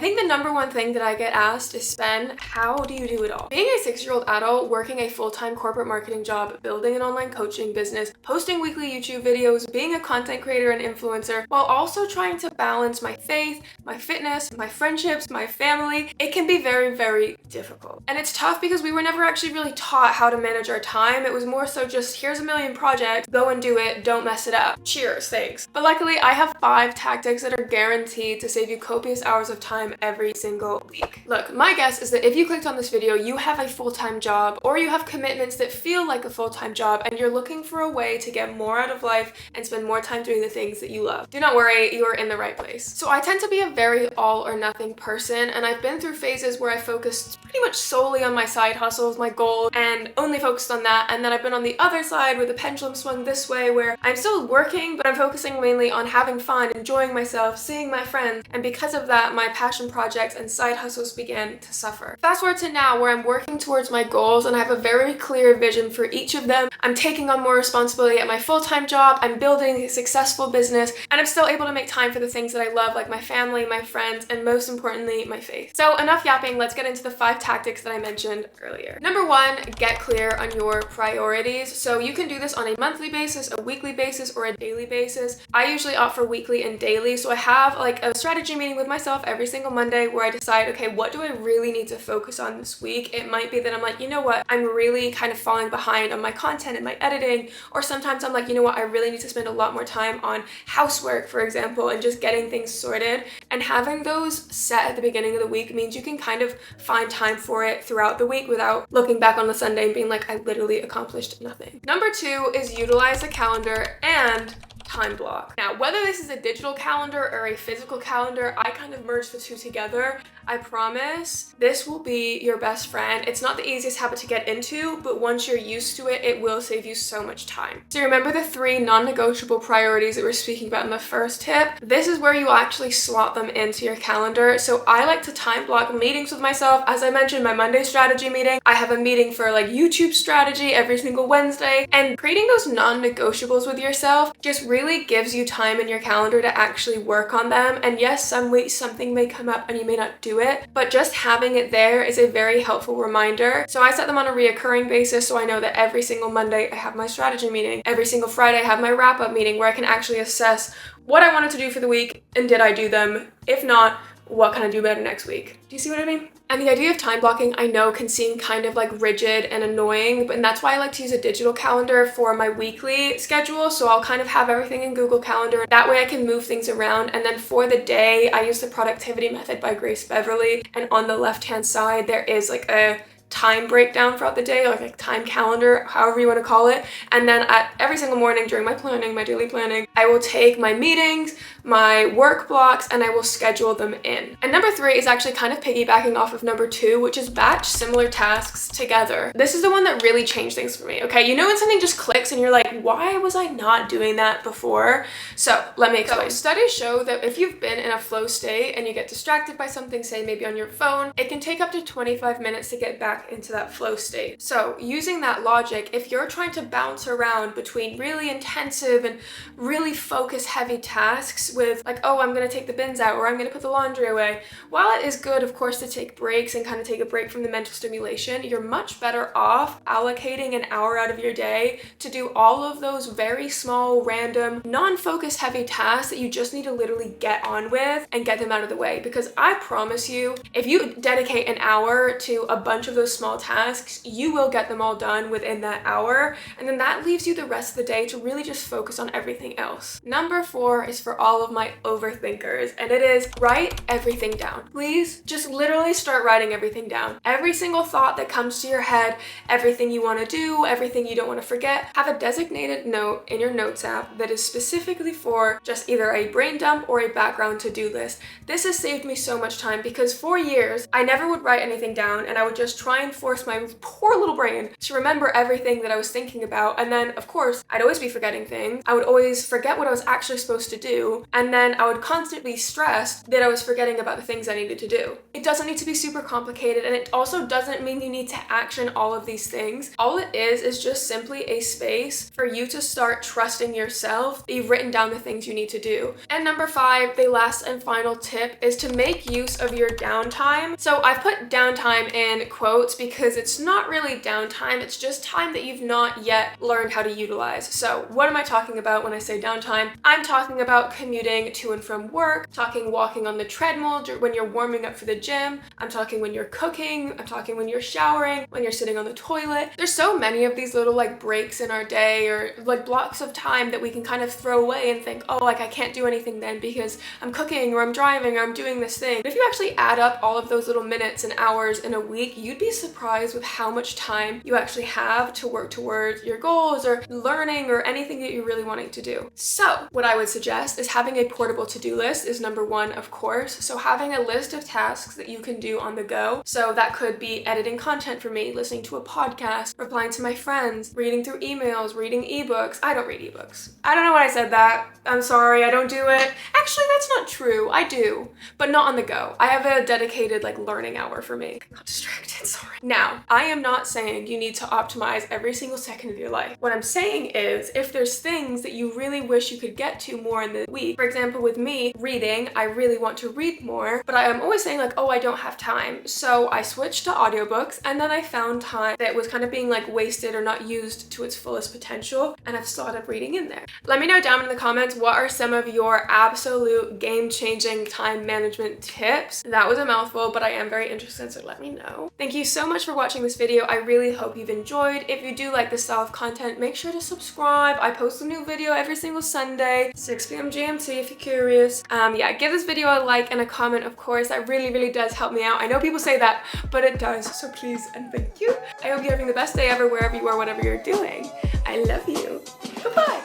I think the number one thing that I get asked is, Spen, how do you do it all? Being a 6-year-old adult, working a full-time corporate marketing job, building an online coaching business, posting weekly YouTube videos, being a content creator and influencer, while also trying to balance my faith, my fitness, my friendships, my family, it can be very, very difficult. And it's tough because we were never actually really taught how to manage our time. It was more so just, here's a million projects, go and do it, don't mess it up. Cheers, thanks. But luckily, I have 5 tactics that are guaranteed to save you copious hours of time every single week. Look, my guess is that if you clicked on this video, you have a full-time job or you have commitments that feel like a full-time job and you're looking for a way to get more out of life and spend more time doing the things that you love. Do not worry, you are in the right place. So I tend to be a very all or nothing person, and I've been through phases where I focused pretty much solely on my side hustles, my goals, and only focused on that. And then I've been on the other side where the pendulum swung this way, where I'm still working, but I'm focusing mainly on having fun, enjoying myself, seeing my friends. And because of that, my passion projects and side hustles began to suffer. Fast forward to now where I'm working towards my goals and I have a very clear vision for each of them. I'm taking on more responsibility at my full-time job, I'm building a successful business, and I'm still able to make time for the things that I love, like my family, my friends, and most importantly, my faith. So enough yapping, let's get into the 5 tactics that I mentioned earlier. Number 1, get clear on your priorities. So you can do this on a monthly basis, a weekly basis, or a daily basis. I usually opt for weekly and daily, so I have like a strategy meeting with myself every single Monday where I decide, okay, what do I really need to focus on this week? It might be that I'm like, you know what, I'm really kind of falling behind on my content and my editing, or sometimes I'm like, you know what, I really need to spend a lot more time on housework, for example, and just getting things sorted. And having those set at the beginning of the week means you can kind of find time for it throughout the week without looking back on the Sunday and being like, I literally accomplished nothing. Number 2 is utilize a calendar and time block. Now, whether this is a digital calendar or a physical calendar, I kind of merge the two together. I promise this will be your best friend. It's not the easiest habit to get into, but once you're used to it, it will save you so much time. So remember the 3 non-negotiable priorities that we're speaking about in the first tip? This is where you actually slot them into your calendar. So I like to time block meetings with myself. As I mentioned, my Monday strategy meeting, I have a meeting for like YouTube strategy every single Wednesday, and creating those non-negotiables with yourself just really gives you time in your calendar to actually work on them. And yes, some weeks something may come up and you may not do it, but just having it there is a very helpful reminder. So I set them on a reoccurring basis, so I know that every single Monday I have my strategy meeting. Every single Friday I have my wrap-up meeting where I can actually assess what I wanted to do for the week and did I do them? If not, what can I do better next week? Do you see what I mean? And the idea of time blocking, I know, can seem kind of like rigid and annoying, and that's why I like to use a digital calendar for my weekly schedule. So I'll kind of have everything in Google Calendar. That way I can move things around. And then for the day, I use the productivity method by Grace Beverly. And on the left-hand side, there is like a time breakdown throughout the day, like a time calendar, however you want to call it. And then at every single morning during my planning, my daily planning, I will take my meetings, my work blocks, and I will schedule them in. And number 3 is actually kind of piggybacking off of number 2, which is batch similar tasks together. This is the one that really changed things for me, okay? You know when something just clicks and you're like, why was I not doing that before? So let me explain. So studies show that if you've been in a flow state and you get distracted by something, say maybe on your phone, it can take up to 25 minutes to get back into that flow state. So using that logic, if you're trying to bounce around between really intensive and really focus heavy tasks with like, oh, I'm gonna take the bins out or I'm gonna put the laundry away, while it is good, of course, to take breaks and kind of take a break from the mental stimulation, you're much better off allocating an hour out of your day to do all of those very small, random, non-focus heavy tasks that you just need to literally get on with and get them out of the way. Because I promise you, if you dedicate an hour to a bunch of those small tasks, you will get them all done within that hour, and then that leaves you the rest of the day to really just focus on everything else. Number 4 is for all of my overthinkers, and it is write everything down. Please just literally start writing everything down. Every single thought that comes to your head, everything you want to do, everything you don't want to forget, have a designated note in your notes app that is specifically for just either a brain dump or a background to-do list. This has saved me so much time because for years I never would write anything down, and I would just try and force my poor little brain to remember everything that I was thinking about. And then, of course, I'd always be forgetting things. I would always forget what I was actually supposed to do. And then I would constantly be stressed that I was forgetting about the things I needed to do. It doesn't need to be super complicated, and it also doesn't mean you need to action all of these things. All it is just simply a space for you to start trusting yourself that you've written down the things you need to do. And number 5, the last and final tip is to make use of your downtime. So I've put downtime in quotes because it's not really downtime, it's just time that you've not yet learned how to utilize. So what am I talking about when I say downtime? I'm talking about commuting to and from work, talking walking on the treadmill when you're warming up for the gym, I'm talking when you're cooking, I'm talking when you're showering, when you're sitting on the toilet. There's so many of these little like breaks in our day or like blocks of time that we can kind of throw away and think, oh, like I can't do anything then because I'm cooking or I'm driving or I'm doing this thing. But if you actually add up all of those little minutes and hours in a week, you'd be surprised with how much time you actually have to work towards your goals or learning or anything that you're really wanting to do. So what I would suggest is having a portable to-do list is number 1, of course. So having a list of tasks that you can do on the go. So that could be editing content for me, listening to a podcast, replying to my friends, reading through emails, reading ebooks. I don't read ebooks. I don't know why I said that. I'm sorry, I don't do it. Actually, that's not true. I do, but not on the go. I have a dedicated like learning hour for me. I got distracted, sorry. Now, I am not saying you need to optimize every single second of your life. What I'm saying is if there's things that you really wish you could get to more in the week, for example, with me reading, I really want to read more, but I am always saying like, oh, I don't have time. So I switched to audiobooks and then I found time that was kind of being like wasted or not used to its fullest potential, and I've started reading in there. Let me know down in the comments what are some of your absolute game-changing time management tips. That was a mouthful, but I am very interested, so let me know. Thank you so much for watching this video. I really hope you've enjoyed. If you do like this style of content, make sure to subscribe. I post a new video every single Sunday, 6 p.m. GMT if you're curious. Yeah, give this video a like and a comment, of course. That really does help me out. I know people say that, but it does, so please and thank you. I hope you're having the best day ever wherever you are, whatever you're doing. I love you. Goodbye.